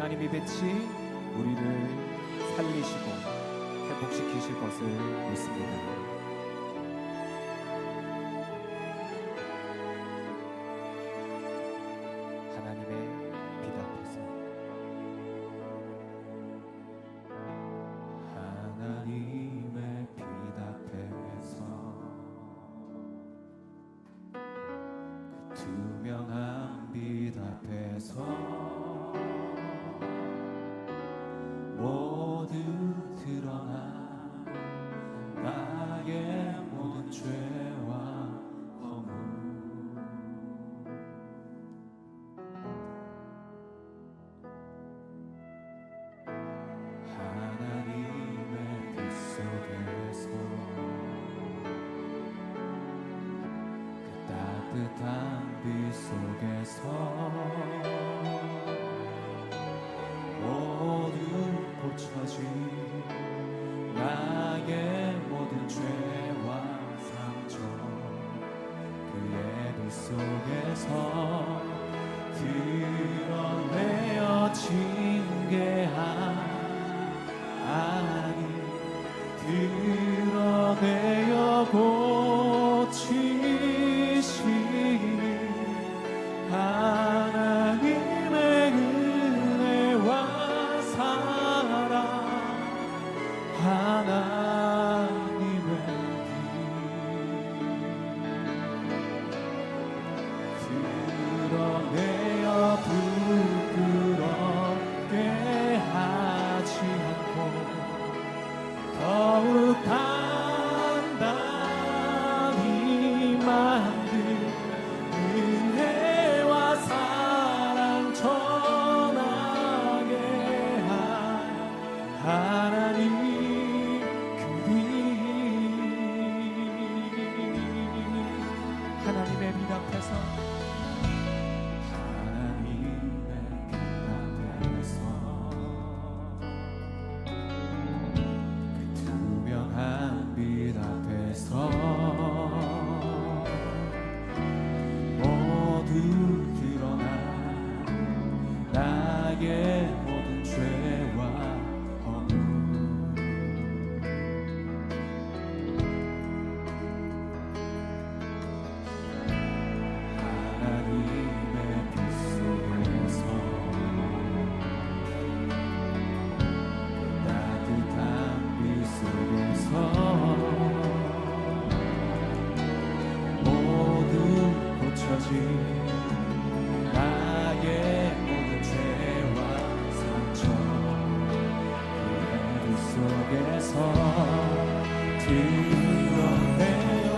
하나님이 빛이 우리를 살리시고 회복시키실 것을 믿습니다. 하나님의 빛 앞에서 하나님의 빛 앞에서 그 투명한 빛 앞에서 모두 드러나 나의 모든 죄와 허물 하나님의 빛 속에서 그 따뜻한 빛 속에서 모두 고쳐진 나의 모든 죄와 상처 그의 빛 속에서 드러내어 징계한 아니 드러내어 고치시니 하나님의 은혜와 사랑 하나님의 빛 드러내어 부끄럽게 하지 않고 더욱 단단히 만든 은혜와 사랑 전하게 한 하나님 그 빛 하나님의 빛 앞에서 하나님의 빛 앞에서 그 투명한 빛 앞에서 모두 드러나 나의 모든 죄와 허물 하나님의 빛 속에서 따뜻한 빛 속에서 모두 고쳐진 나의 모든 죄와 상처 그의 빛 속에서 드러내어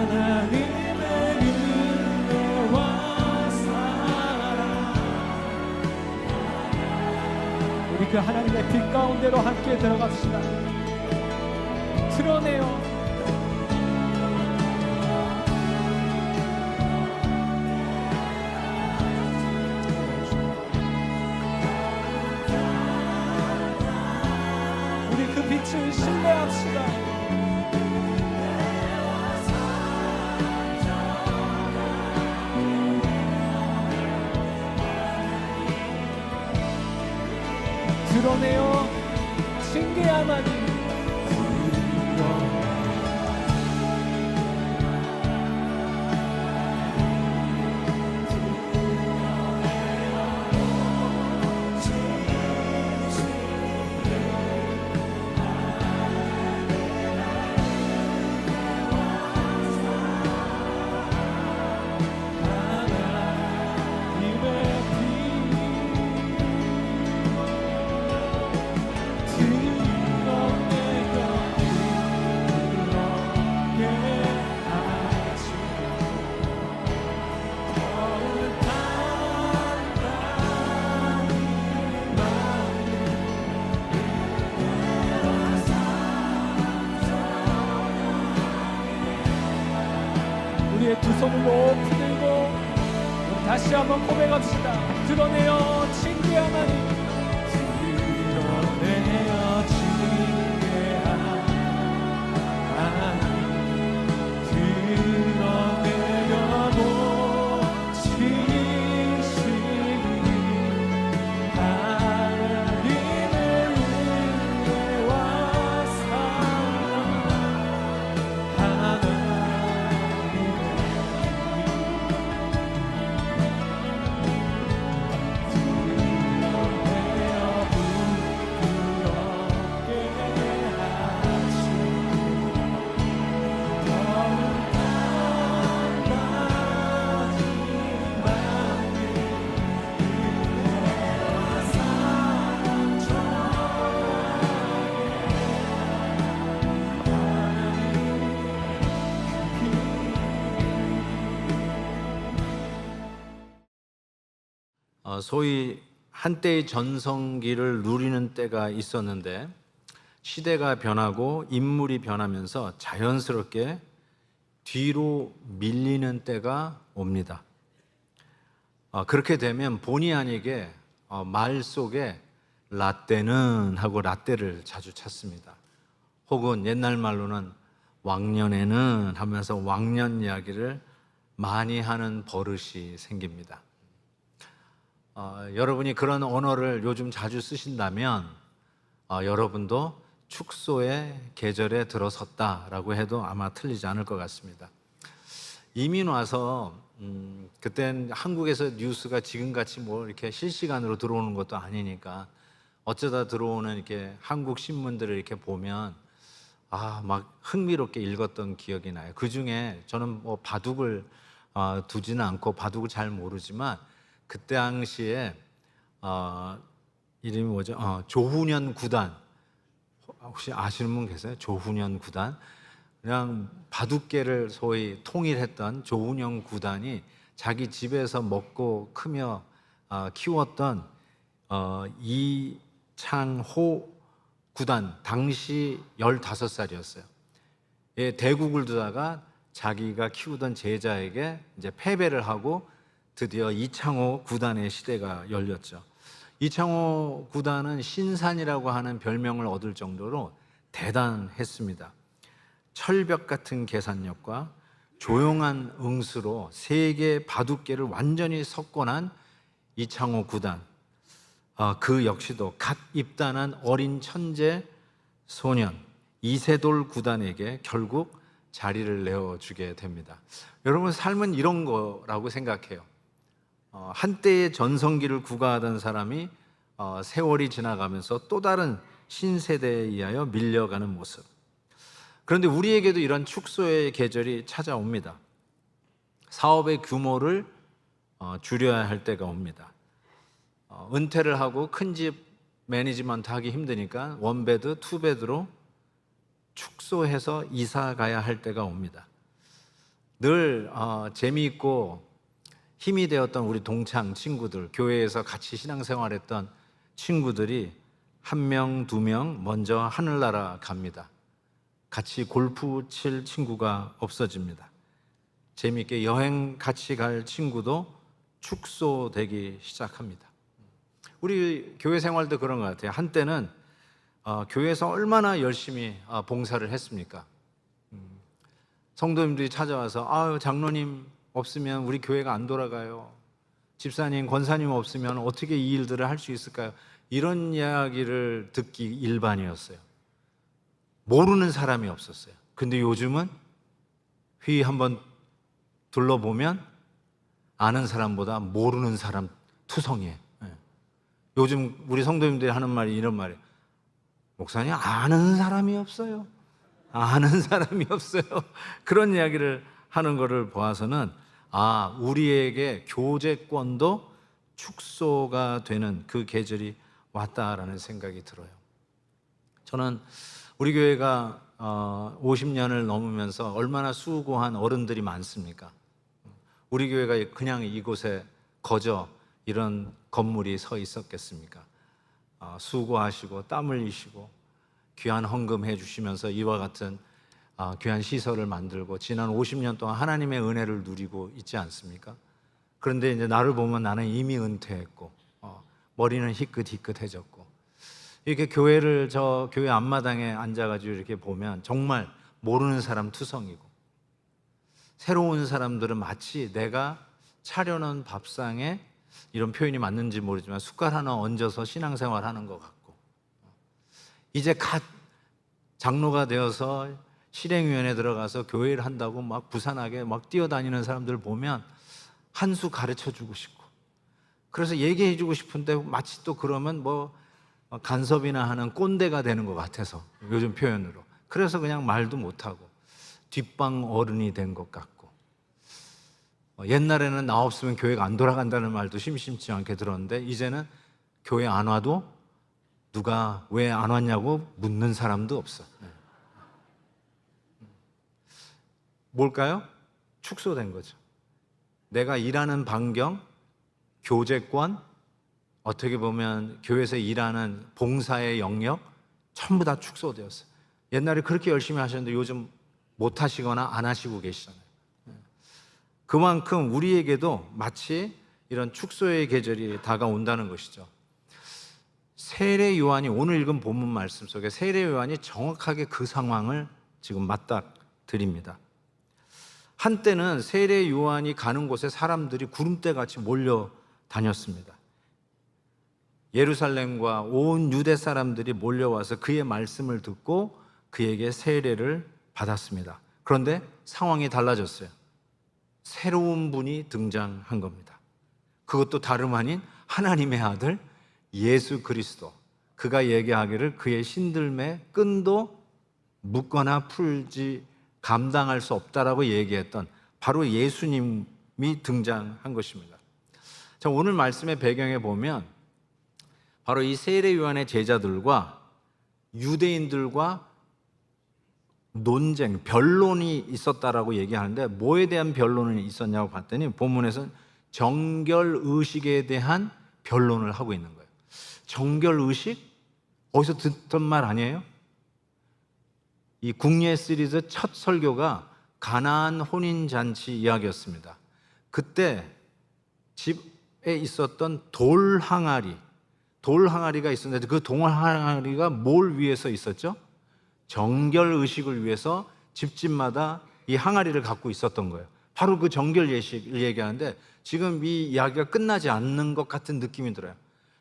하나님의 은혜와 사랑 우리 그 하나님의 빛 가운데로 함께 들어갑시다. 드러내어 우리 그 빛을 신뢰합시다. 드러내어 징계하나니 우리의 두 손을 높이 들고 우리 다시 한번 고백합시다. 드러내어 징계하나니 드러내어 소위 한때의 전성기를 누리는 때가 있었는데 시대가 변하고 인물이 변하면서 자연스럽게 뒤로 밀리는 때가 옵니다. 그렇게 되면 본의 아니게 말 속에 라떼는 하고 라떼를 자주 찾습니다. 혹은 옛날 말로는 왕년에는 하면서 왕년 이야기를 많이 하는 버릇이 생깁니다. 여러분이 그런 언어를 요즘 자주 쓰신다면 여러분도 축소의 계절에 들어섰다라고 해도 아마 틀리지 않을 것 같습니다. 이민 와서 그땐 한국에서 뉴스가 지금같이 뭐 이렇게 실시간으로 들어오는 것도 아니니까 어쩌다 들어오는 이렇게 한국 신문들을 이렇게 보면 막 흥미롭게 읽었던 기억이 나요. 그 중에 저는 뭐 바둑을 두지는 않고 바둑을 잘 모르지만 그때 당시에 이름이 뭐죠? 조훈현 구단, 혹시 아시는 분 계세요? 조훈현 구단. 그냥 바둑계를 소위 통일했던 조훈현 구단이 자기 집에서 먹고 크며 키웠던 이창호 구단, 당시 15살이었어요. 대국을 두다가 자기가 키우던 제자에게 이제 패배를 하고 드디어 이창호 구단의 시대가 열렸죠. 이창호 구단은 신산이라고 하는 별명을 얻을 정도로 대단했습니다. 철벽 같은 계산력과 조용한 응수로 세계 바둑계를 완전히 석권한 이창호 구단. 그 역시도 갓 입단한 어린 천재 소년 이세돌 구단에게 결국 자리를 내어주게 됩니다. 여러분, 삶은 이런 거라고 생각해요. 한때의 전성기를 구가하던 사람이 세월이 지나가면서 또 다른 신세대에 의하여 밀려가는 모습. 그런데 우리에게도 이런 축소의 계절이 찾아옵니다. 사업의 규모를 줄여야 할 때가 옵니다. 은퇴를 하고 큰 집 매니지먼트 하기 힘드니까 원베드, 투베드로 축소해서 이사 가야 할 때가 옵니다. 늘 재미있고 힘이 되었던 우리 동창 친구들, 교회에서 같이 신앙생활했던 친구들이 1명, 2명 먼저 하늘나라 갑니다. 같이 골프 칠 친구가 없어집니다. 재미있게 여행 같이 갈 친구도 축소되기 시작합니다. 우리 교회 생활도 그런 것 같아요. 한때는 교회에서 얼마나 열심히 봉사를 했습니까? 성도님들이 찾아와서 장로님 없으면 우리 교회가 안 돌아가요. 집사님, 권사님 없으면 어떻게 이 일들을 할 수 있을까요? 이런 이야기를 듣기 일반이었어요. 모르는 사람이 없었어요. 근데 요즘은 휘 한번 둘러보면 아는 사람보다 모르는 사람 투성이에요. 요즘 우리 성도님들이 하는 말이 이런 말이에요. 목사님, 아는 사람이 없어요. 아는 사람이 없어요. 그런 이야기를 하는 것을 보아서는 우리에게 교제권도 축소가 되는 그 계절이 왔다라는 생각이 들어요. 저는 우리 교회가 50년을 넘으면서 얼마나 수고한 어른들이 많습니까? 우리 교회가 그냥 이곳에 거저 이런 건물이 서 있었겠습니까? 수고하시고 땀 흘리시고 귀한 헌금해 주시면서 이와 같은 귀한 시설을 만들고 지난 50년 동안 하나님의 은혜를 누리고 있지 않습니까? 그런데 이제 나를 보면 나는 이미 은퇴했고 머리는 희끗희끗해졌고 이렇게 교회를 저 교회 앞마당에 앉아가지고 이렇게 보면 정말 모르는 사람 투성이고 새로운 사람들은 마치 내가 차려놓은 밥상에, 이런 표현이 맞는지 모르지만 숟갈 하나 얹어서 신앙생활 하는 것 같고, 이제 갓 장로가 되어서 실행위원회 들어가서 교회를 한다고 막 부산하게 막 뛰어다니는 사람들 보면 한 수 가르쳐 주고 싶고, 그래서 얘기해 주고 싶은데 마치 또 그러면 뭐 간섭이나 하는 꼰대가 되는 것 같아서, 요즘 표현으로. 그래서 그냥 말도 못하고 뒷방 어른이 된 것 같고, 옛날에는 나 없으면 교회가 안 돌아간다는 말도 심심치 않게 들었는데 이제는 교회 안 와도 누가 왜 안 왔냐고 묻는 사람도 없어. 뭘까요? 축소된 거죠. 내가 일하는 반경, 교제권, 어떻게 보면 교회에서 일하는 봉사의 영역 전부 다 축소되었어요. 옛날에 그렇게 열심히 하셨는데 요즘 못 하시거나 안 하시고 계시잖아요. 그만큼 우리에게도 마치 이런 축소의 계절이 다가온다는 것이죠. 세례 요한이 오늘 읽은 본문 말씀 속에 세례 요한이 정확하게 그 상황을 지금 맞닥뜨립니다. 한때는 세례 요한이 가는 곳에 사람들이 구름대같이 몰려 다녔습니다. 예루살렘과 온 유대 사람들이 몰려와서 그의 말씀을 듣고 그에게 세례를 받았습니다. 그런데 상황이 달라졌어요. 새로운 분이 등장한 겁니다. 그것도 다름 아닌 하나님의 아들 예수 그리스도. 그가 얘기하기를 그의 신들매 끈도 묶거나 풀지 감당할 수 없다라고 얘기했던 바로 예수님이 등장한 것입니다. 자, 오늘 말씀의 배경에 보면 바로 이 세례 요한의 제자들과 유대인들과 논쟁, 변론이 있었다라고 얘기하는데 뭐에 대한 변론이 있었냐고 봤더니 본문에서는 정결의식에 대한 변론을 하고 있는 거예요. 정결의식? 어디서 듣던 말 아니에요? 이 국예 시리즈 첫 설교가 가나안 혼인잔치 이야기였습니다. 그때 집에 있었던 돌 항아리가 있었는데 그 돌 항아리가 뭘 위해서 있었죠? 정결의식을 위해서 집집마다 이 항아리를 갖고 있었던 거예요. 바로 그 정결예식을 얘기하는데 지금 이 이야기가 끝나지 않는 것 같은 느낌이 들어요.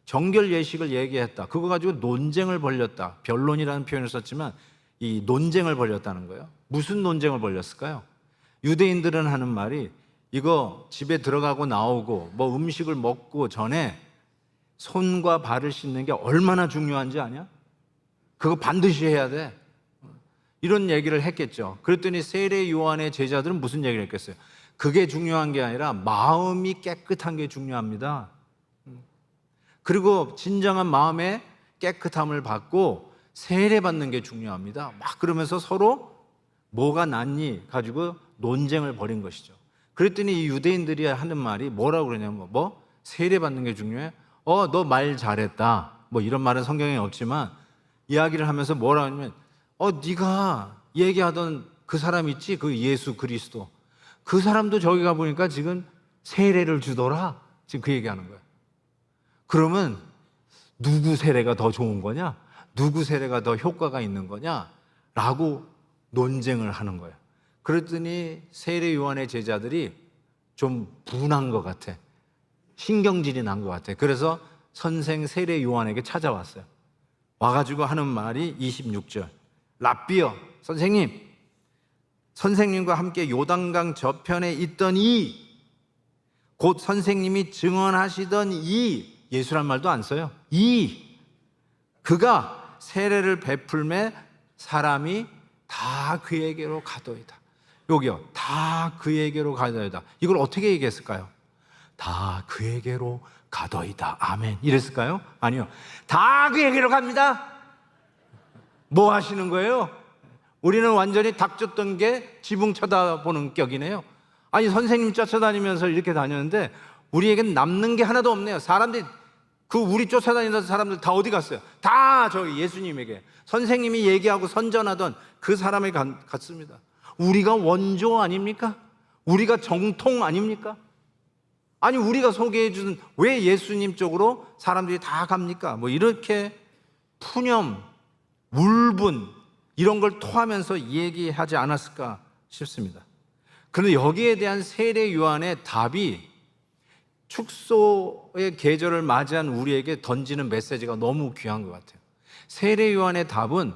정결예식을 얘기했다. 그거 가지고 논쟁을 벌였다. 변론이라는 표현을 썼지만 이 논쟁을 벌였다는 거예요. 무슨 논쟁을 벌였을까요? 유대인들은 하는 말이 이거 집에 들어가고 나오고 뭐 음식을 먹고 전에 손과 발을 씻는 게 얼마나 중요한지 아냐? 그거 반드시 해야 돼. 이런 얘기를 했겠죠. 그랬더니 세례 요한의 제자들은 무슨 얘기를 했겠어요? 그게 중요한 게 아니라 마음이 깨끗한 게 중요합니다. 그리고 진정한 마음의 깨끗함을 받고 세례받는 게 중요합니다. 막 그러면서 서로 뭐가 낫니 가지고 논쟁을 벌인 것이죠. 그랬더니 이 유대인들이 하는 말이 뭐라고 그러냐면 뭐 세례받는 게 중요해? 너 말 잘했다. 뭐 이런 말은 성경에 없지만 이야기를 하면서 뭐라 하냐면 네가 얘기하던 그 사람 있지? 그 예수 그리스도. 그 사람도 저기 가보니까 지금 세례를 주더라. 지금 그 얘기하는 거예요. 그러면 누구 세례가 더 좋은 거냐? 누구 세례가 더 효과가 있는 거냐? 라고 논쟁을 하는 거예요. 그랬더니 세례 요한의 제자들이 좀 분한 것 같아. 신경질이 난 것 같아. 그래서 선생 세례 요한에게 찾아왔어요. 와가지고 하는 말이 26절. 랍비여, 선생님과 함께 요단강 저편에 있던 곧 선생님이 증언하시던 예수란 말도 안 써요. 그가 세례를 베풀매 사람이 다 그에게로 가더이다. 여기요, 다 그에게로 가더이다. 이걸 어떻게 얘기했을까요? 다 그에게로 가더이다. 아멘. 이랬을까요? 아니요. 다 그에게로 갑니다. 뭐 하시는 거예요? 우리는 완전히 닥쳤던 게 지붕 쳐다보는 격이네요. 아니, 선생님 쫓아다니면서 이렇게 다녔는데 우리에겐 남는 게 하나도 없네요. 사람들이 우리 쫓아다니던 사람들 다 어디 갔어요? 다 저기 예수님에게, 선생님이 얘기하고 선전하던 그 사람에 갔습니다. 우리가 원조 아닙니까? 우리가 정통 아닙니까? 아니, 우리가 소개해 주는 왜 예수님 쪽으로 사람들이 다 갑니까? 뭐 이렇게 푸념, 울분 이런 걸 토하면서 얘기하지 않았을까 싶습니다. 그런데 여기에 대한 세례 요한의 답이 축소의 계절을 맞이한 우리에게 던지는 메시지가 너무 귀한 것 같아요. 세례 요한의 답은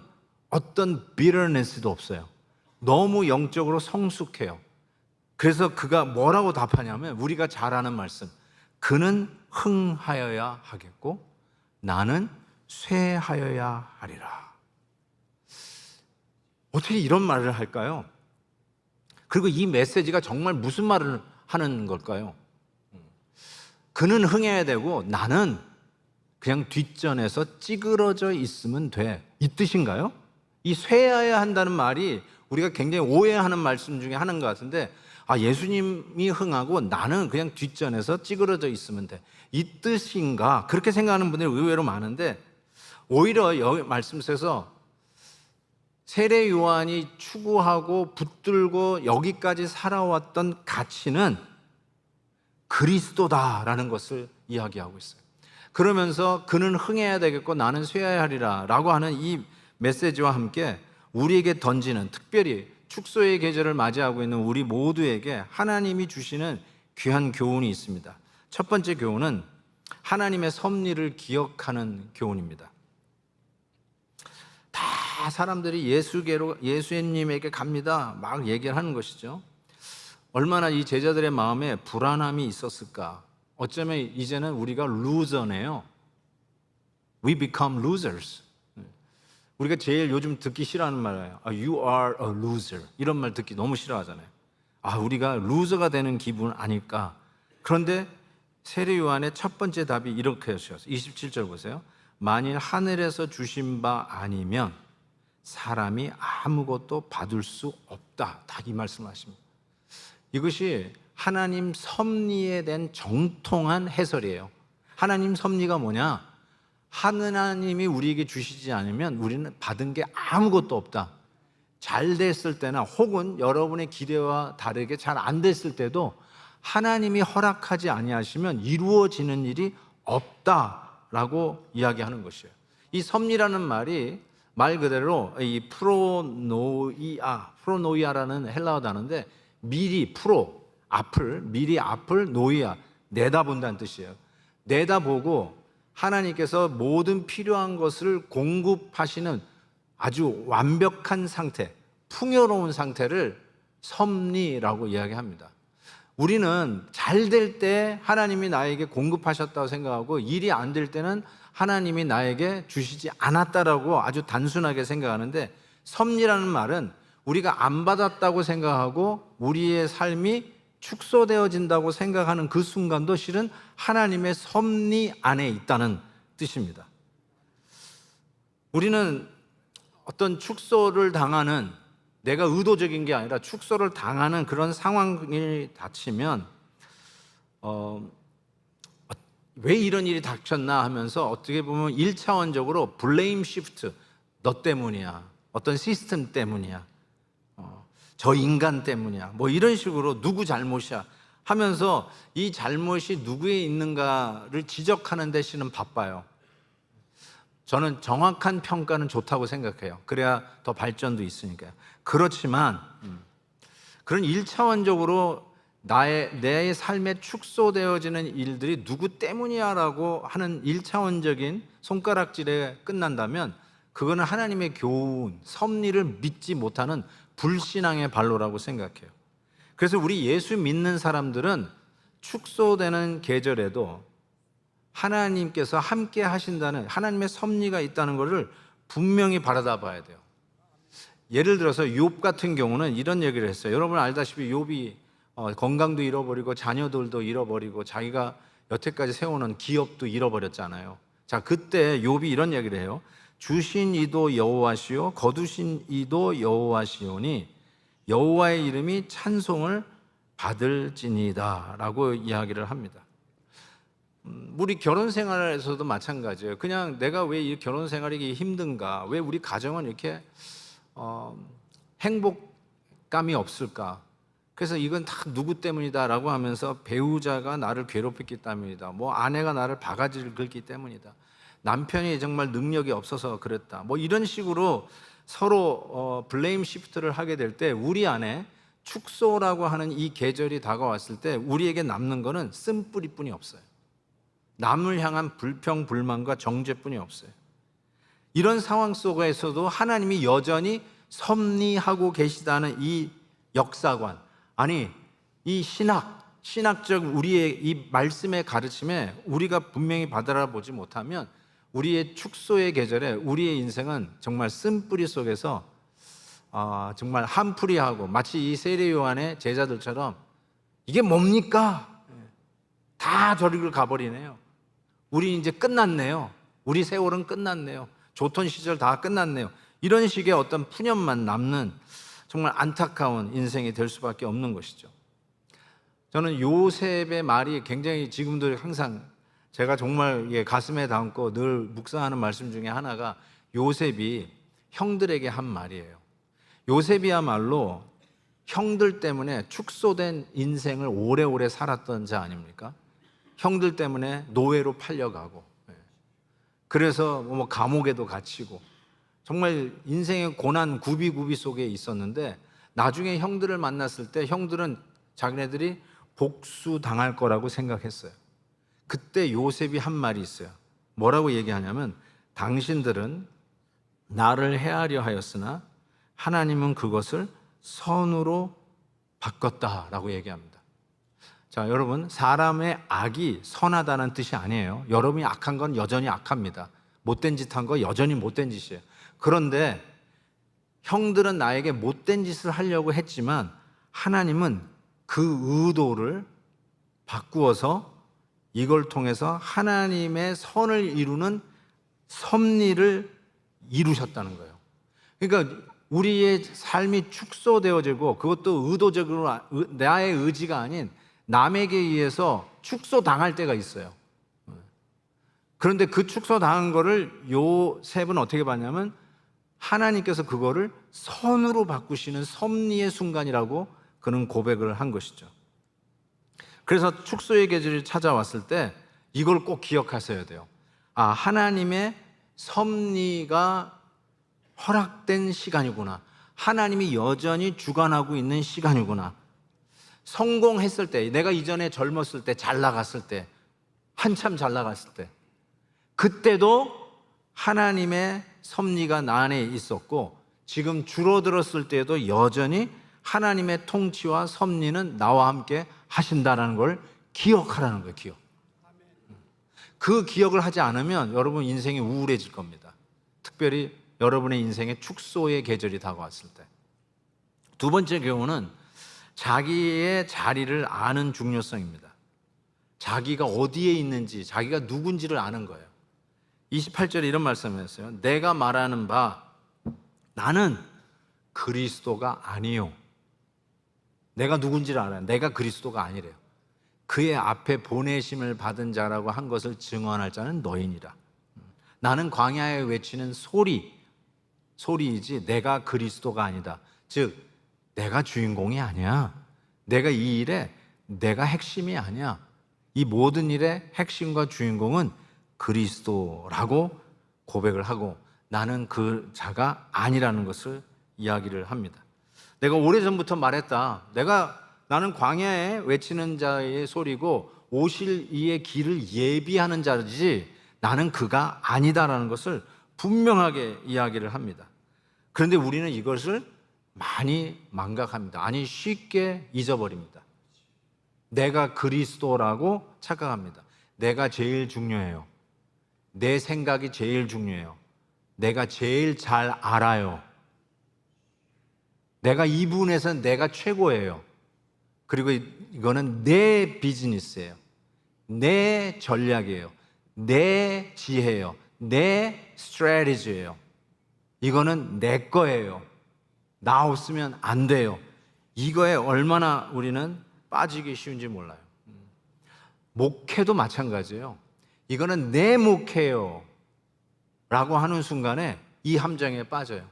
어떤 bitterness도 없어요. 너무 영적으로 성숙해요. 그래서 그가 뭐라고 답하냐면 우리가 잘 아는 말씀, 그는 흥하여야 하겠고 나는 쇠하여야 하리라. 어떻게 이런 말을 할까요? 그리고 이 메시지가 정말 무슨 말을 하는 걸까요? 그는 흥해야 되고 나는 그냥 뒷전에서 찌그러져 있으면 돼. 이 뜻인가요? 이 쇠해야 한다는 말이 우리가 굉장히 오해하는 말씀 중에 하나인 것 같은데, 예수님이 흥하고 나는 그냥 뒷전에서 찌그러져 있으면 돼. 이 뜻인가? 그렇게 생각하는 분들이 의외로 많은데, 오히려 여기 말씀 속에서 세례 요한이 추구하고 붙들고 여기까지 살아왔던 가치는 그리스도다라는 것을 이야기하고 있어요. 그러면서 그는 흥해야 되겠고 나는 쇠해야 하리라 라고 하는 이 메시지와 함께 우리에게 던지는, 특별히 축소의 계절을 맞이하고 있는 우리 모두에게 하나님이 주시는 귀한 교훈이 있습니다. 첫 번째 교훈은 하나님의 섭리를 기억하는 교훈입니다. 다 사람들이 예수님에게 갑니다 막 얘기를 하는 것이죠. 얼마나 이 제자들의 마음에 불안함이 있었을까. 어쩌면 이제는 우리가 루저네요. We become losers. 우리가 제일 요즘 듣기 싫어하는 말이에요. You are a loser. 이런 말 듣기 너무 싫어하잖아요. 우리가 루저가 되는 기분 아닐까. 그런데 세례 요한의 첫 번째 답이 이렇게 하셨어요. 27절 보세요. 만일 하늘에서 주신 바 아니면 사람이 아무것도 받을 수 없다. 다 이 말씀을 하십니다. 이것이 하나님 섭리에 대한 정통한 해설이에요. 하나님 섭리가 뭐냐? 하나님이 우리에게 주시지 않으면 우리는 받은 게 아무것도 없다. 잘 됐을 때나 혹은 여러분의 기대와 다르게 잘 안 됐을 때도 하나님이 허락하지 아니하시면 이루어지는 일이 없다라고 이야기하는 것이에요. 이 섭리라는 말이 말 그대로 이 프로노이아라는 헬라어 단어인데 미리 미리 앞을 노이아 내다본다는 뜻이에요. 내다보고 하나님께서 모든 필요한 것을 공급하시는 아주 완벽한 상태, 풍요로운 상태를 섭리라고 이야기합니다. 우리는 잘 될 때 하나님이 나에게 공급하셨다고 생각하고 일이 안 될 때는 하나님이 나에게 주시지 않았다라고 아주 단순하게 생각하는데, 섭리라는 말은 우리가 안 받았다고 생각하고 우리의 삶이 축소되어진다고 생각하는 그 순간도 실은 하나님의 섭리 안에 있다는 뜻입니다. 우리는 어떤 축소를 당하는, 내가 의도적인 게 아니라 축소를 당하는 그런 상황이 닥치면 왜 이런 일이 닥쳤나 하면서 어떻게 보면 1차원적으로 블레임 시프트, 너 때문이야, 어떤 시스템 때문이야, 저 인간 때문이야, 뭐 이런 식으로 누구 잘못이야 하면서 이 잘못이 누구에 있는가를 지적하는 데 실은 바빠요. 저는 정확한 평가는 좋다고 생각해요. 그래야 더 발전도 있으니까요. 그렇지만 그런 1차원적으로 내 삶에 축소되어지는 일들이 누구 때문이야 라고 하는 1차원적인 손가락질에 끝난다면 그거는 하나님의 교훈, 섭리를 믿지 못하는 불신앙의 발로라고 생각해요. 그래서 우리 예수 믿는 사람들은 축소되는 계절에도 하나님께서 함께 하신다는 하나님의 섭리가 있다는 것을 분명히 바라다 봐야 돼요. 예를 들어서 욥 같은 경우는 이런 얘기를 했어요. 여러분 알다시피 욥이 건강도 잃어버리고 자녀들도 잃어버리고 자기가 여태까지 세워놓은 기업도 잃어버렸잖아요. 자, 그때 욥이 이런 얘기를 해요. 주신 이도 여호와시요 거두신 이도 여호와시오니 여호와의 이름이 찬송을 받을지니이다 라고 이야기를 합니다. 우리 결혼 생활에서도 마찬가지예요. 그냥 내가 왜 이 결혼 생활이 힘든가, 왜 우리 가정은 이렇게 행복감이 없을까? 그래서 이건 다 누구 때문이다 라고 하면서 배우자가 나를 괴롭혔기 때문이다, 뭐 아내가 나를 바가지를 긁기 때문이다, 남편이 정말 능력이 없어서 그랬다, 뭐 이런 식으로 서로 블레임 시프트를 하게 될 때 우리 안에 축소라고 하는 이 계절이 다가왔을 때 우리에게 남는 거는 쓴뿌리뿐이 없어요. 남을 향한 불평, 불만과 정죄뿐이 없어요. 이런 상황 속에서도 하나님이 여전히 섭리하고 계시다는 이 역사관, 아니 이 신학적 우리의 이 말씀의 가르침에 우리가 분명히 받아보지 못하면 우리의 축소의 계절에 우리의 인생은 정말 쓴뿌리 속에서 정말 한풀이하고, 마치 이 세례 요한의 제자들처럼 이게 뭡니까? 다 저리를 가버리네요. 우리 이제 끝났네요. 우리 세월은 끝났네요. 조선 시절 다 끝났네요. 이런 식의 어떤 푸념만 남는 정말 안타까운 인생이 될 수밖에 없는 것이죠. 저는 요셉의 말이 굉장히 지금도 항상 제가 정말 가슴에 담고 늘 묵상하는 말씀 중에 하나가 요셉이 형들에게 한 말이에요. 요셉이야말로 형들 때문에 축소된 인생을 오래오래 살았던 자 아닙니까? 형들 때문에 노예로 팔려가고, 그래서 뭐 감옥에도 갇히고 정말 인생의 고난 구비구비 속에 있었는데, 나중에 형들을 만났을 때 형들은 자기네들이 복수당할 거라고 생각했어요. 그때 요셉이 한 말이 있어요. 뭐라고 얘기하냐면, 당신들은 나를 해하려 하였으나 하나님은 그것을 선으로 바꿨다라고 얘기합니다. 자, 여러분, 사람의 악이 선하다는 뜻이 아니에요. 여러분이 악한 건 여전히 악합니다. 못된 짓 한 거 여전히 못된 짓이에요. 그런데 형들은 나에게 못된 짓을 하려고 했지만 하나님은 그 의도를 바꾸어서 이걸 통해서 하나님의 선을 이루는 섭리를 이루셨다는 거예요. 그러니까 우리의 삶이 축소되어지고, 그것도 의도적으로 나의 의지가 아닌 남에게 의해서 축소당할 때가 있어요. 그런데 그 축소당한 거를 요셉은 어떻게 봤냐면, 하나님께서 그거를 선으로 바꾸시는 섭리의 순간이라고 그는 고백을 한 것이죠. 그래서 축소의 계절이 찾아왔을 때 이걸 꼭 기억하셔야 돼요. 아, 하나님의 섭리가 허락된 시간이구나. 하나님이 여전히 주관하고 있는 시간이구나. 성공했을 때, 내가 이전에 젊었을 때, 잘 나갔을 때, 한참 잘 나갔을 때, 그때도 하나님의 섭리가 나 안에 있었고, 지금 줄어들었을 때도 여전히 하나님의 통치와 섭리는 나와 함께 하신다라는 걸 기억하라는 거예요. 기억. 그 기억을 하지 않으면 여러분 인생이 우울해질 겁니다. 특별히 여러분의 인생에 축소의 계절이 다가왔을 때. 두 번째 경우는 자기의 자리를 아는 중요성입니다. 자기가 어디에 있는지, 자기가 누군지를 아는 거예요. 28절에 이런 말씀을 했어요. 내가 말하는 바 나는 그리스도가 아니요. 내가 누군지를 알아요. 내가 그리스도가 아니래요. 그의 앞에 보내심을 받은 자라고 한 것을 증언할 자는 너희니라. 나는 광야에 외치는 소리이지 내가 그리스도가 아니다. 즉 내가 주인공이 아니야. 내가 이 일에 내가 핵심이 아니야. 이 모든 일의 핵심과 주인공은 그리스도라고 고백을 하고, 나는 그 자가 아니라는 것을 이야기를 합니다. 내가 오래전부터 말했다. 나는 광야에 외치는 자의 소리고 오실 이의 길을 예비하는 자지 나는 그가 아니다라는 것을 분명하게 이야기를 합니다. 그런데 우리는 이것을 많이 망각합니다. 아니, 쉽게 잊어버립니다. 내가 그리스도라고 착각합니다. 내가 제일 중요해요. 내 생각이 제일 중요해요. 내가 제일 잘 알아요. 내가 이 부분에서는 내가 최고예요. 그리고 이거는 내 비즈니스예요. 내 전략이에요. 내 지혜예요. 내 스트래티지예요. 이거는 내 거예요. 나 없으면 안 돼요. 이거에 얼마나 우리는 빠지기 쉬운지 몰라요. 목회도 마찬가지예요. 이거는 내 목회요 라고 하는 순간에 이 함정에 빠져요.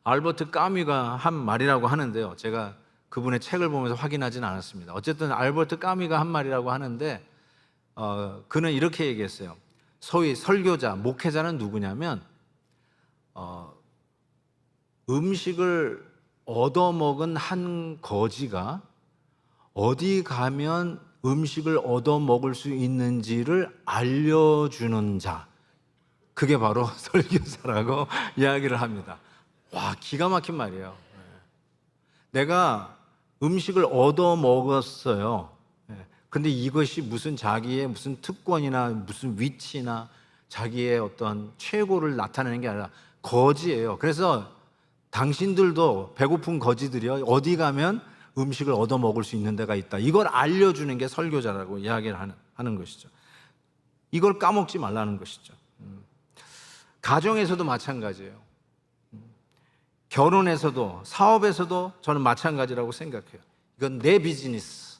알버트 까뮤가 한 말이라고 하는데요, 제가 그분의 책을 보면서 확인하지는 않았습니다. 어쨌든 알버트 까뮤가 한 말이라고 하는데, 그는 이렇게 얘기했어요. 소위 설교자, 목회자는 누구냐면 음식을 얻어먹은 한 거지가 어디 가면 음식을 얻어먹을 수 있는지를 알려주는 자, 그게 바로 설교자라고 이야기를 합니다. 와, 기가 막힌 말이에요. 내가 음식을 얻어먹었어요. 근데 이것이 무슨 자기의 무슨 특권이나 무슨 위치나 자기의 어떤 최고를 나타내는 게 아니라 거지예요. 그래서 당신들도 배고픈 거지들이요, 어디 가면 음식을 얻어먹을 수 있는 데가 있다. 이걸 알려주는 게 설교자라고 이야기를 하는 것이죠. 이걸 까먹지 말라는 것이죠. 가정에서도 마찬가지예요. 결혼에서도 사업에서도 저는 마찬가지라고 생각해요. 이건 내 비즈니스,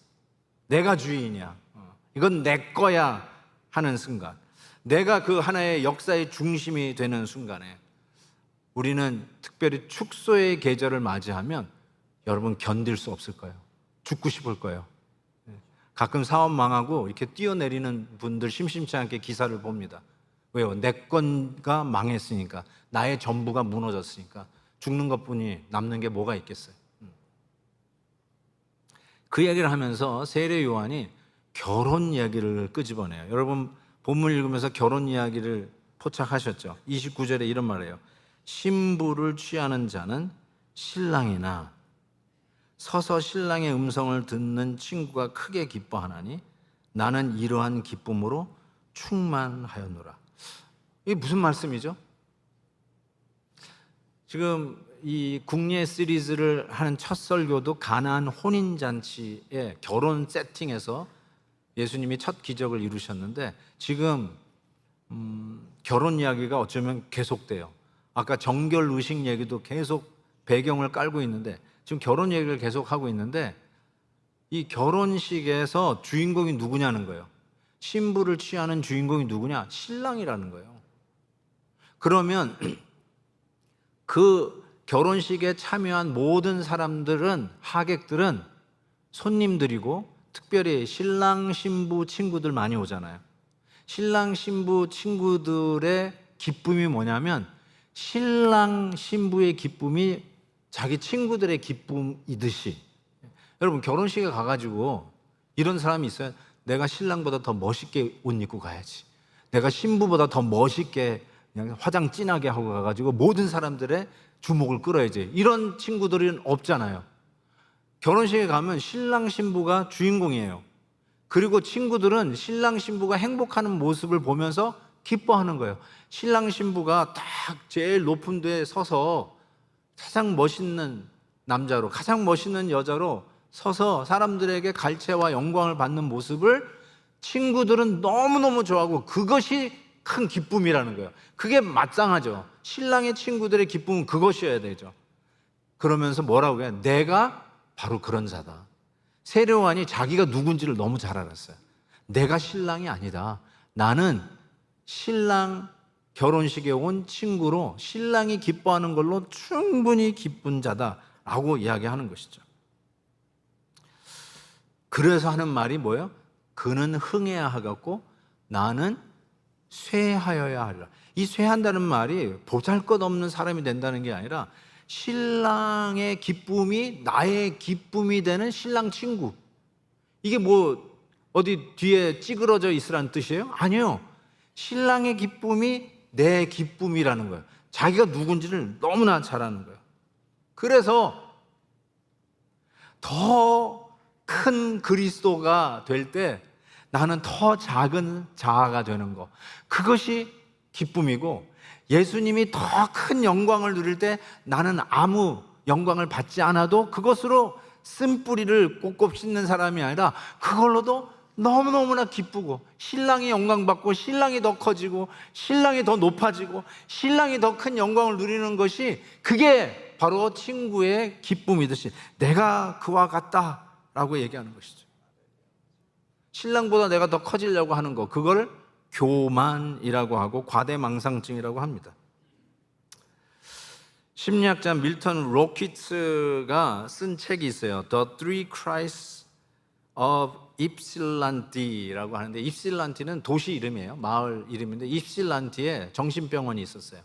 내가 주인이야, 이건 내 거야 하는 순간, 내가 그 하나의 역사의 중심이 되는 순간에 우리는 특별히 축소의 계절을 맞이하면 여러분 견딜 수 없을 거예요. 죽고 싶을 거예요. 가끔 사업 망하고 이렇게 뛰어내리는 분들 심심치 않게 기사를 봅니다. 왜요? 내 건가 망했으니까, 나의 전부가 무너졌으니까 죽는 것뿐이 남는 게 뭐가 있겠어요. 그 얘기를 하면서 세례 요한이 결혼 이야기를 끄집어내요. 여러분 본문 읽으면서 결혼 이야기를 포착하셨죠? 29절에 이런 말이에요. 신부를 취하는 자는 신랑이나 서서 신랑의 음성을 듣는 친구가 크게 기뻐하나니 나는 이러한 기쁨으로 충만하였노라. 이게 무슨 말씀이죠? 지금 이 국례 시리즈를 하는 첫 설교도 가나안 혼인잔치의 결혼 세팅에서 예수님이 첫 기적을 이루셨는데, 지금 결혼 이야기가 어쩌면 계속돼요. 아까 정결 의식 얘기도 계속 배경을 깔고 있는데 지금 결혼 얘기를 계속 하고 있는데, 이 결혼식에서 주인공이 누구냐는 거예요. 신부를 취하는 주인공이 누구냐? 신랑이라는 거예요. 그러면 그 결혼식에 참여한 모든 사람들은, 하객들은 손님들이고, 특별히 신랑 신부 친구들 많이 오잖아요. 신랑 신부 친구들의 기쁨이 뭐냐면 신랑 신부의 기쁨이 자기 친구들의 기쁨이듯이, 여러분 결혼식에 가가지고 이런 사람이 있어요. 내가 신랑보다 더 멋있게 옷 입고 가야지, 내가 신부보다 더 멋있게 그냥 화장 진하게 하고 가가지고 모든 사람들의 주목을 끌어야지, 이런 친구들은 없잖아요. 결혼식에 가면 신랑 신부가 주인공이에요. 그리고 친구들은 신랑 신부가 행복하는 모습을 보면서 기뻐하는 거예요. 신랑 신부가 딱 제일 높은 데에 서서 가장 멋있는 남자로, 가장 멋있는 여자로 서서 사람들에게 갈채와 영광을 받는 모습을 친구들은 너무너무 좋아하고, 그것이 큰 기쁨이라는 거예요. 그게 마땅하죠. 신랑의 친구들의 기쁨은 그것이어야 되죠. 그러면서 뭐라고 해요? 내가 바로 그런 자다. 세례 요한이 자기가 누군지를 너무 잘 알았어요. 내가 신랑이 아니다. 나는 신랑 결혼식에 온 친구로 신랑이 기뻐하는 걸로 충분히 기쁜 자다라고 이야기하는 것이죠. 그래서 하는 말이 뭐예요? 그는 흥해야 하겠고 나는 쇠하여야 하리라. 이 쇠한다는 말이 보잘것없는 사람이 된다는 게 아니라 신랑의 기쁨이 나의 기쁨이 되는 신랑 친구. 이게 뭐 어디 뒤에 찌그러져 있으라는 뜻이에요? 아니요. 신랑의 기쁨이 내 기쁨이라는 거예요. 자기가 누군지를 너무나 잘 아는 거예요. 그래서 더 큰 그리스도가 될 때 나는 더 작은 자아가 되는 거, 그것이 기쁨이고, 예수님이 더 큰 영광을 누릴 때 나는 아무 영광을 받지 않아도 그것으로 쓴뿌리를 꼭꼭 씻는 사람이 아니라 그걸로도 너무너무나 기쁘고, 신랑이 영광받고 신랑이 더 커지고 신랑이 더 높아지고 신랑이 더 큰 영광을 누리는 것이, 그게 바로 친구의 기쁨이듯이 내가 그와 같다라고 얘기하는 것이죠. 신랑보다 내가 더 커지려고 하는 거, 그걸 교만이라고 하고 과대망상증이라고 합니다. 심리학자 밀턴 로키츠가 쓴 책이 있어요. The Three Christs of 입실란티라고 하는데, 입실란티는 도시 이름이에요. 마을 이름인데 입실란티에 정신병원이 있었어요.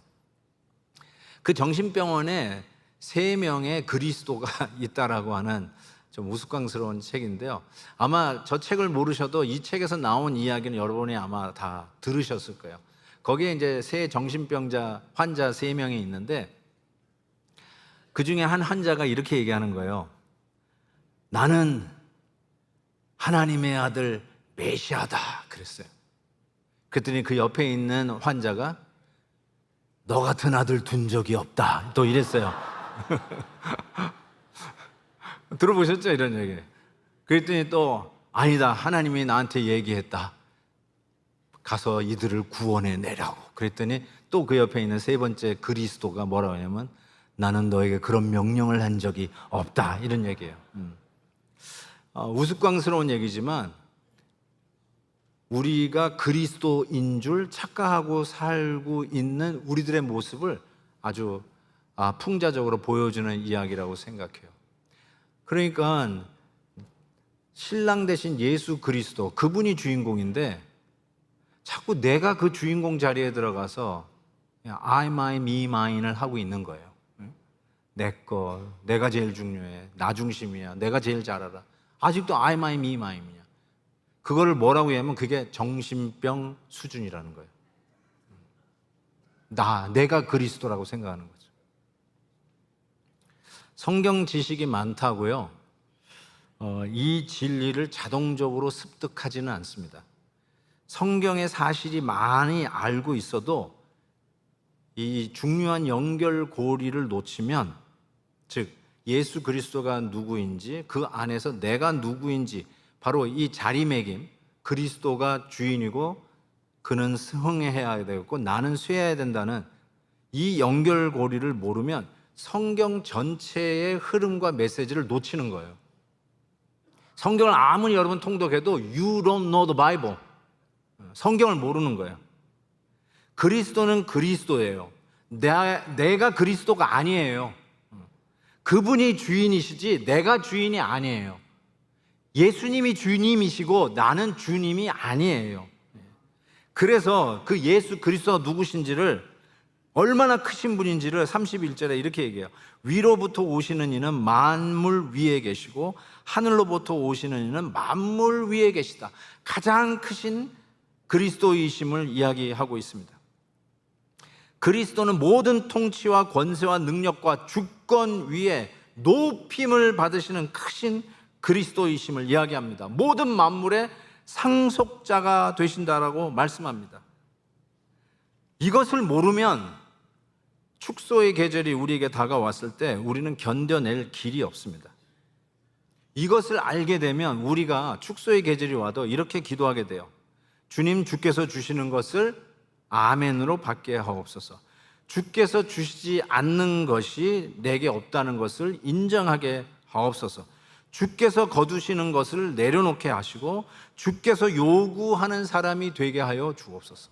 그 정신병원에 3명의 그리스도가 있다라고 하는 좀 우스꽝스러운 책인데요. 아마 저 책을 모르셔도 이 책에서 나온 이야기는 여러분이 아마 다 들으셨을 거예요. 거기에 이제 세 정신병자 환자 3명이 있는데, 그 중에 한 환자가 이렇게 얘기하는 거예요. 나는 하나님의 아들 메시아다 그랬어요. 그랬더니 그 옆에 있는 환자가 너 같은 아들 둔 적이 없다 또 이랬어요. 들어보셨죠? 이런 얘기. 그랬더니 또 아니다, 하나님이 나한테 얘기했다, 가서 이들을 구원해 내라고. 그랬더니 또 그 옆에 있는 3번째 그리스도가 뭐라고 하냐면 나는 너에게 그런 명령을 한 적이 없다, 이런 얘기예요. 우스꽝스러운 얘기지만 우리가 그리스도인 줄 착각하고 살고 있는 우리들의 모습을 아주 풍자적으로 보여주는 이야기라고 생각해요. 그러니까 신랑 대신 예수 그리스도, 그분이 주인공인데 자꾸 내가 그 주인공 자리에 들어가서 그냥 I, my, me, mine을 하고 있는 거예요. 내 거, 내가 제일 중요해, 나 중심이야, 내가 제일 잘 알아. 아직도 I, my, me, mine이야. 그거를 뭐라고 하냐면 그게 정신병 수준이라는 거예요. 내가 그리스도라고 생각하는 거죠. 성경 지식이 많다고요. 이 진리를 자동적으로 습득하지는 않습니다. 성경의 사실이 많이 알고 있어도 이 중요한 연결고리를 놓치면, 즉 예수 그리스도가 누구인지, 그 안에서 내가 누구인지, 바로 이 자리매김, 그리스도가 주인이고 그는 승해야 되고 나는 쇠해야 된다는 이 연결고리를 모르면 성경 전체의 흐름과 메시지를 놓치는 거예요. 성경을 아무리 여러분 통독해도 You don't know the Bible. 성경을 모르는 거예요. 그리스도는 그리스도예요. 내가 그리스도가 아니에요. 그분이 주인이시지 내가 주인이 아니에요. 예수님이 주님이시고 나는 주님이 아니에요. 그래서 그 예수 그리스도가 누구신지를, 얼마나 크신 분인지를 31절에 이렇게 얘기해요. 위로부터 오시는 이는 만물 위에 계시고 하늘로부터 오시는 이는 만물 위에 계시다. 가장 크신 그리스도이심을 이야기하고 있습니다. 그리스도는 모든 통치와 권세와 능력과 주권 위에 높임을 받으시는 크신 그리스도이심을 이야기합니다. 모든 만물의 상속자가 되신다라고 말씀합니다. 이것을 모르면 축소의 계절이 우리에게 다가왔을 때 우리는 견뎌낼 길이 없습니다. 이것을 알게 되면 우리가 축소의 계절이 와도 이렇게 기도하게 돼요. 주님, 주께서 주시는 것을 아멘으로 받게 하옵소서. 주께서 주시지 않는 것이 내게 없다는 것을 인정하게 하옵소서. 주께서 거두시는 것을 내려놓게 하시고 주께서 요구하는 사람이 되게 하여 주옵소서.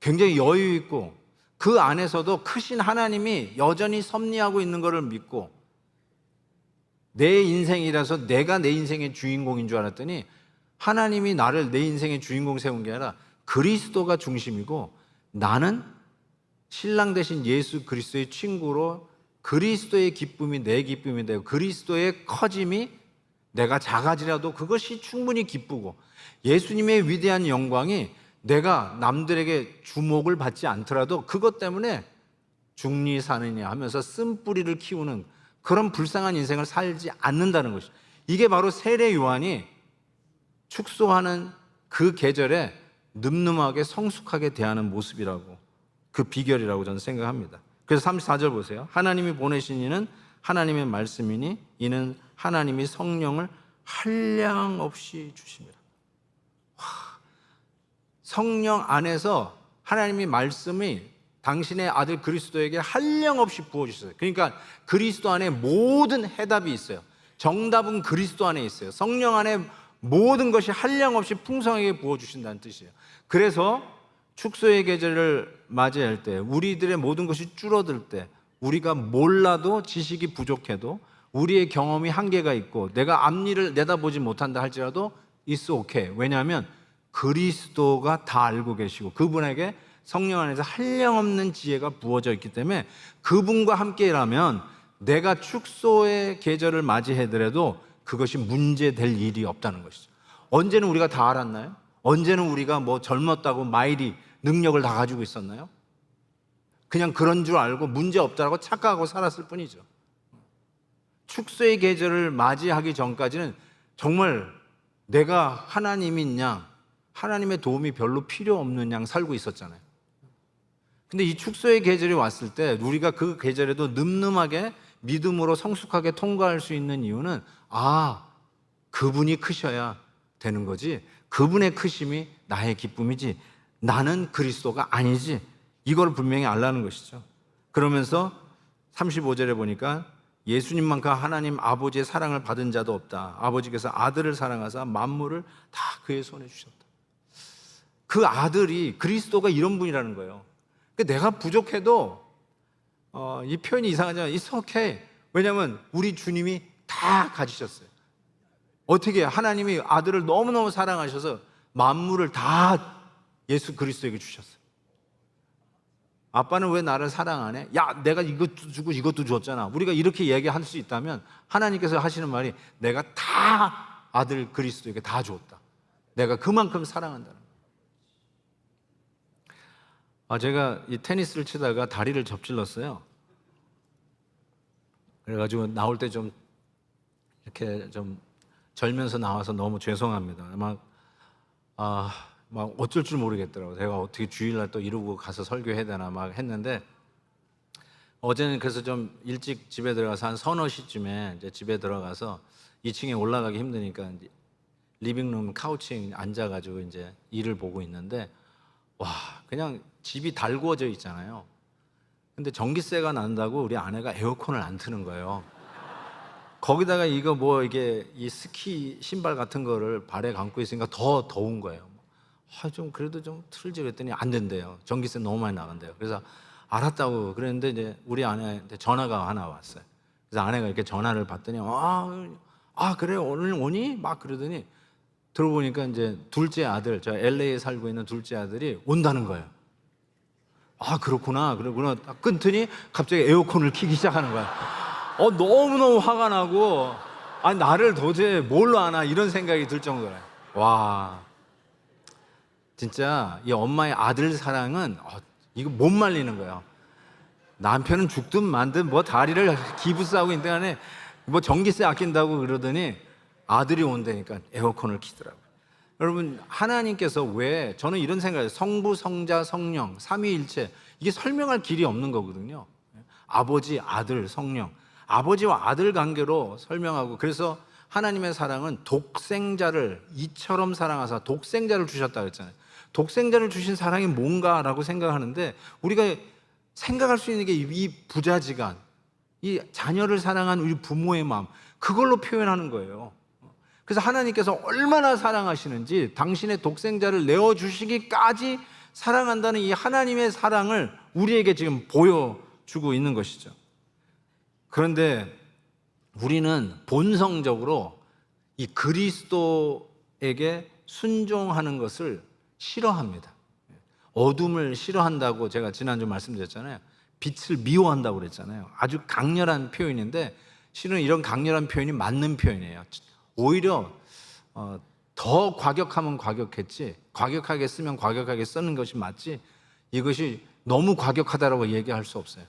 굉장히 여유 있고 그 안에서도 크신 하나님이 여전히 섭리하고 있는 것을 믿고, 내 인생이라서 내가 내 인생의 주인공인 줄 알았더니 하나님이 나를 내 인생의 주인공 세운 게 아니라 그리스도가 중심이고 나는 신랑 대신 예수 그리스도의 친구로 그리스도의 기쁨이 내 기쁨이 되고 그리스도의 커짐이 내가 작아지라도 그것이 충분히 기쁘고, 예수님의 위대한 영광이 내가 남들에게 주목을 받지 않더라도 그것 때문에 중리 사느냐 하면서 쓴뿌리를 키우는 그런 불쌍한 인생을 살지 않는다는 것이죠. 이게 바로 세례 요한이 축소하는 그 계절에 늠름하게 성숙하게 대하는 모습이라고, 그 비결이라고 저는 생각합니다. 그래서 34절 보세요. 하나님이 보내신 이는 하나님의 말씀이니 이는 하나님이 성령을 한량없이 주십니다. 성령 안에서 하나님이 말씀이 당신의 아들 그리스도에게 한량없이 부어주셨어요. 그러니까 그리스도 안에 모든 해답이 있어요. 정답은 그리스도 안에 있어요. 성령 안에 모든 것이 한량없이 풍성하게 부어주신다는 뜻이에요. 그래서 축소의 계절을 맞이할 때, 우리들의 모든 것이 줄어들 때, 우리가 몰라도 지식이 부족해도 우리의 경험이 한계가 있고 내가 앞일을 내다보지 못한다 할지라도 it's okay. 왜냐하면 그리스도가 다 알고 계시고 그분에게 성령 안에서 한량없는 지혜가 부어져 있기 때문에 그분과 함께라면 내가 축소의 계절을 맞이하더라도 그것이 문제될 일이 없다는 것이죠. 언제는 우리가 다 알았나요? 언제는 우리가 뭐 젊었다고 마일이 능력을 다 가지고 있었나요? 그냥 그런 줄 알고 문제 없다고 착각하고 살았을 뿐이죠. 축소의 계절을 맞이하기 전까지는 정말 내가 하나님인 양, 하나님의 도움이 별로 필요 없는 양 살고 있었잖아요. 근데 이 축소의 계절이 왔을 때 우리가 그 계절에도 늠름하게 믿음으로 성숙하게 통과할 수 있는 이유는 그분이 크셔야 되는 거지, 그분의 크심이 나의 기쁨이지 나는 그리스도가 아니지, 이걸 분명히 알라는 것이죠. 그러면서 35절에 보니까 예수님만큼 하나님 아버지의 사랑을 받은 자도 없다. 아버지께서 아들을 사랑하사 만물을 다 그의 손에 주셨다. 그 아들이 그리스도가 이런 분이라는 거예요. 내가 부족해도 이 표현이 이상하지만 it's okay. 왜냐하면 우리 주님이 다 가지셨어요. 어떻게 하나님이 아들을 너무너무 사랑하셔서 만물을 다 예수 그리스도에게 주셨어요. 아빠는 왜 나를 사랑 안 해? 야, 내가 이것도 주고 이것도 줬잖아. 우리가 이렇게 얘기할 수 있다면 하나님께서 하시는 말이 내가 다 아들 그리스도에게 다 줬다. 내가 그만큼 사랑한다는 거예요. 제가 이 테니스를 치다가 다리를 접질렀어요. 그래가지고 나올 때 좀 이렇게 좀 절면서 나와서 너무 죄송합니다. 막 어쩔 줄 모르겠더라고요. 제가 어떻게 주일날 또 이러고 가서 설교해야 되나 막 했는데, 어제는 그래서 좀 일찍 집에 들어가서 한 서너 시쯤에 이제 집에 들어가서 2층에 올라가기 힘드니까 이제 리빙룸 카우치에 앉아가지고 이제 일을 보고 있는데, 와, 그냥 집이 달구어져 있잖아요. 근데 전기세가 난다고 우리 아내가 에어컨을 안 트는 거예요. 거기다가 이거 뭐 이게 이 스키 신발 같은 거를 발에 감고 있으니까 더 더운 거예요. 좀 그래도 좀 틀지 그랬더니 안 된대요. 전기세 너무 많이 나간대요. 그래서 알았다고 그랬는데 이제 우리 아내한테 전화가 하나 왔어요. 그래서 아내가 이렇게 전화를 받더니 그래 오늘 오니? 막 그러더니 들어보니까 이제 둘째 아들, 저 LA에 살고 있는 둘째 아들이 온다는 거예요. 그렇구나. 그러구나. 딱 끊더니 갑자기 에어컨을 켜기 시작하는 거야. 너무너무 화가 나고, 나를 도대체 뭘로 아나 이런 생각이 들 정도래. 와, 진짜 이 엄마의 아들 사랑은 이거 못 말리는 거예요. 남편은 죽든 만든 뭐 다리를 기부싸고 있는 안에 뭐 전기세 아낀다고 그러더니 아들이 온다니까 에어컨을 켜더라고요. 여러분, 하나님께서 왜, 저는 이런 생각이에요. 성부, 성자, 성령, 삼위일체, 이게 설명할 길이 없는 거거든요. 아버지, 아들, 성령, 아버지와 아들 관계로 설명하고, 그래서 하나님의 사랑은 독생자를 이처럼 사랑하사 독생자를 주셨다 그랬잖아요. 독생자를 주신 사랑이 뭔가라고 생각하는데, 우리가 생각할 수 있는 게 이 부자지간, 이 자녀를 사랑한 우리 부모의 마음, 그걸로 표현하는 거예요. 그래서 하나님께서 얼마나 사랑하시는지 당신의 독생자를 내어주시기까지 사랑한다는 이 하나님의 사랑을 우리에게 지금 보여주고 있는 것이죠. 그런데 우리는 본성적으로 이 그리스도에게 순종하는 것을 싫어합니다. 어둠을 싫어한다고 제가 지난주 말씀드렸잖아요. 빛을 미워한다고 그랬잖아요. 아주 강렬한 표현인데 실은 이런 강렬한 표현이 맞는 표현이에요. 오히려 더 과격하면 과격했지, 과격하게 쓰면 과격하게 쓰는 것이 맞지, 이것이 너무 과격하다라고 얘기할 수 없어요.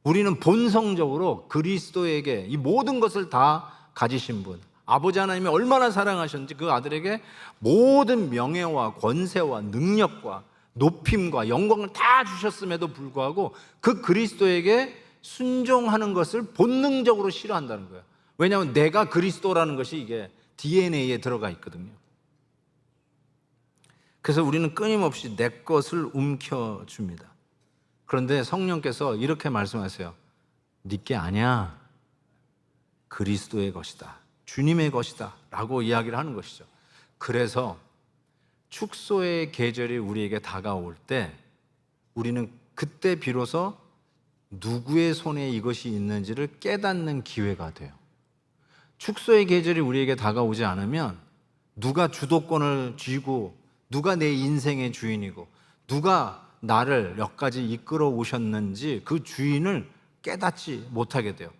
우리는 본성적으로 그리스도에게 이 모든 것을 다 가지신 분, 아버지 하나님이 얼마나 사랑하셨는지 그 아들에게 모든 명예와 권세와 능력과 높임과 영광을 다 주셨음에도 불구하고 그 그리스도에게 순종하는 것을 본능적으로 싫어한다는 거예요. 왜냐하면 내가 그리스도라는 것이 이게 DNA에 들어가 있거든요. 그래서 우리는 끊임없이 내 것을 움켜줍니다. 그런데 성령께서 이렇게 말씀하세요. 네 게 아니야. 그리스도의 것이다. 주님의 것이다. 라고 이야기를 하는 것이죠. 그래서 축소의 계절이 우리에게 다가올 때 우리는 그때 비로소 누구의 손에 이것이 있는지를 깨닫는 기회가 돼요. 축소의 계절이 우리에게 다가오지 않으면 누가 주도권을 쥐고 누가 내 인생의 주인이고 누가 나를 여기까지 이끌어 오셨는지 그 주인을 깨닫지 못하게 돼요.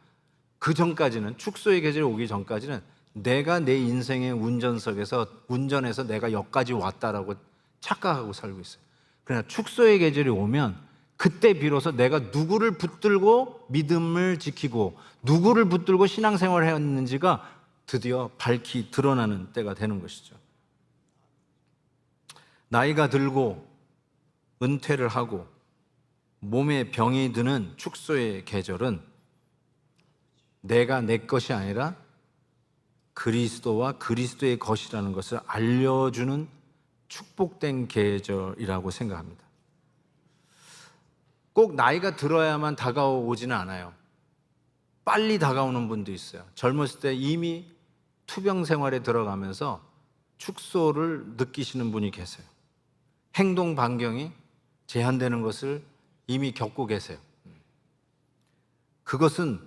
그 전까지는, 축소의 계절이 오기 전까지는 내가 내 인생의 운전해서 내가 여기까지 왔다라고 착각하고 살고 있어요. 그러나 축소의 계절이 오면 그때 비로소 내가 누구를 붙들고 믿음을 지키고 누구를 붙들고 신앙생활을 했는지가 드디어 밝히 드러나는 때가 되는 것이죠. 나이가 들고 은퇴를 하고 몸에 병이 드는 축소의 계절은 내가 내 것이 아니라 그리스도와 그리스도의 것이라는 것을 알려주는 축복된 계절이라고 생각합니다. 꼭 나이가 들어야만 다가오지는 않아요. 빨리 다가오는 분도 있어요. 젊었을 때 이미 투병 생활에 들어가면서 축소를 느끼시는 분이 계세요. 행동 반경이 제한되는 것을 이미 겪고 계세요. 그것은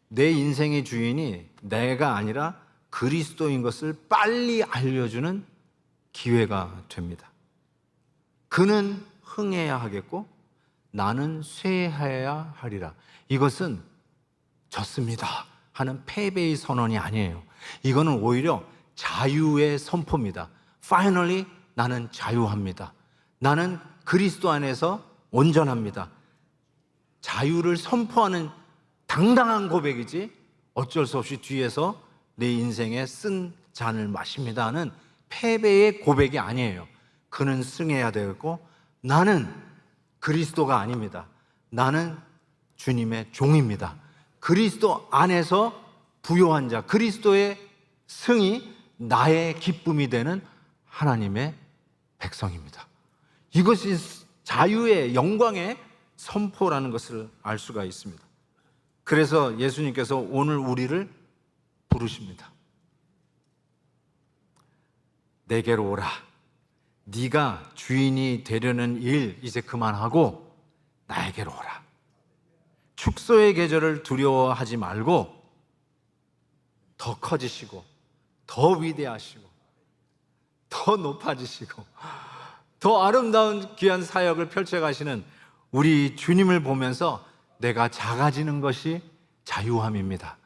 내 인생의 주인이 내가 아니라 그리스도인 것을 빨리 알려주는 기회가 됩니다. 그는 흥해야 하겠고 나는 쇠해야 하리라. 이것은 졌습니다 하는 패배의 선언이 아니에요. 이거는 오히려 자유의 선포입니다. Finally 나는 자유합니다. 나는 그리스도 안에서 온전합니다. 자유를 선포하는 당당한 고백이지 어쩔 수 없이 뒤에서 내 인생에 쓴 잔을 마십니다 하는 패배의 고백이 아니에요. 그는 승해야 되겠고 나는 그리스도가 아닙니다. 나는 주님의 종입니다. 그리스도 안에서 부요한 자, 그리스도의 승이 나의 기쁨이 되는 하나님의 백성입니다. 이것이 자유의 영광의 선포라는 것을 알 수가 있습니다. 그래서 예수님께서 오늘 우리를 부르십니다. 내게로 오라. 네가 주인이 되려는 일 이제 그만하고 나에게로 오라. 축소의 계절을 두려워하지 말고 더 커지시고 더 위대하시고 더 높아지시고 더 아름다운 귀한 사역을 펼쳐가시는 우리 주님을 보면서 내가 작아지는 것이 자유함입니다.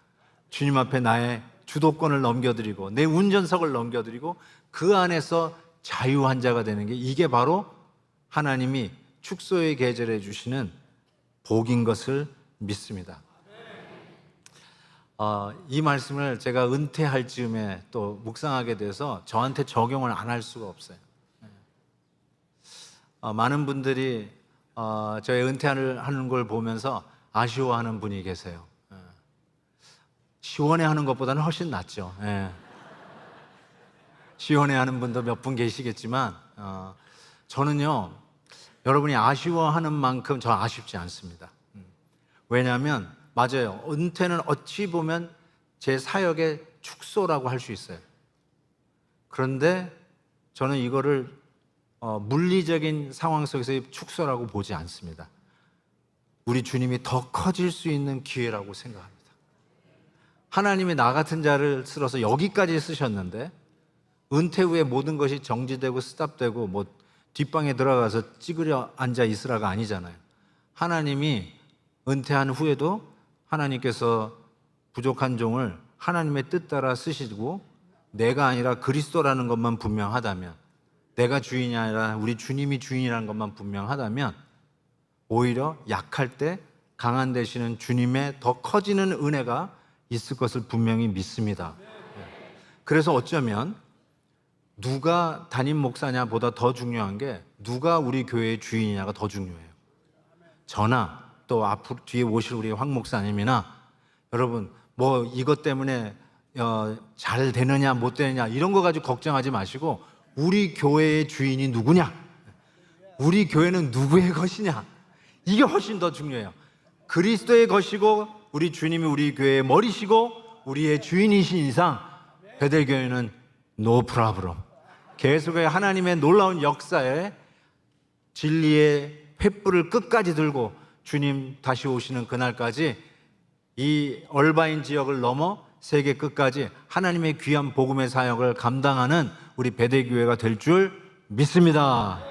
주님 앞에 나의 주도권을 넘겨드리고 내 운전석을 넘겨드리고 그 안에서 자유한 자가 되는 게 이게 바로 하나님이 축소의 계절에 주시는 복인 것을 믿습니다. 이 말씀을 제가 은퇴할 즈음에 또 묵상하게 돼서 저한테 적용을 안 할 수가 없어요. 많은 분들이 저의 은퇴를 하는 걸 보면서 아쉬워하는 분이 계세요. 시원해하는 것보다는 훨씬 낫죠. 시원해하는 분도 몇 분 계시겠지만 저는요, 여러분이 아쉬워하는 만큼 저 아쉽지 않습니다. 왜냐하면 맞아요. 은퇴는 어찌 보면 제 사역의 축소라고 할 수 있어요. 그런데 저는 이거를 물리적인 상황 속에서의 축소라고 보지 않습니다. 우리 주님이 더 커질 수 있는 기회라고 생각합니다. 하나님이 나 같은 자를 쓸어서 여기까지 쓰셨는데 은퇴 후에 모든 것이 정지되고 스탑되고 뭐 뒷방에 들어가서 찌그려 앉아 있으라가 아니잖아요. 하나님이 은퇴한 후에도 하나님께서 부족한 종을 하나님의 뜻 따라 쓰시고 내가 아니라 그리스도라는 것만 분명하다면, 내가 주인이 아니라 우리 주님이 주인이라는 것만 분명하다면 오히려 약할 때 강한 되시는 주님의 더 커지는 은혜가 있을 것을 분명히 믿습니다. 그래서 어쩌면 누가 담임 목사냐보다 더 중요한 게 누가 우리 교회의 주인이냐가 더 중요해요. 저나 또 앞으로 뒤에 오실 우리 황 목사님이나 여러분 뭐 이것 때문에 잘 되느냐 못 되느냐 이런 거 가지고 걱정하지 마시고 우리 교회의 주인이 누구냐, 우리 교회는 누구의 것이냐, 이게 훨씬 더 중요해요. 그리스도의 것이고 우리 주님이 우리 교회의 머리시고 우리의 주인이신 이상 베델교회는 노 프라브럼, 계속해 하나님의 놀라운 역사에 진리의 횃불을 끝까지 들고 주님 다시 오시는 그날까지 이 얼바인 지역을 넘어 세계 끝까지 하나님의 귀한 복음의 사역을 감당하는 우리 베델교회가 될 줄 믿습니다.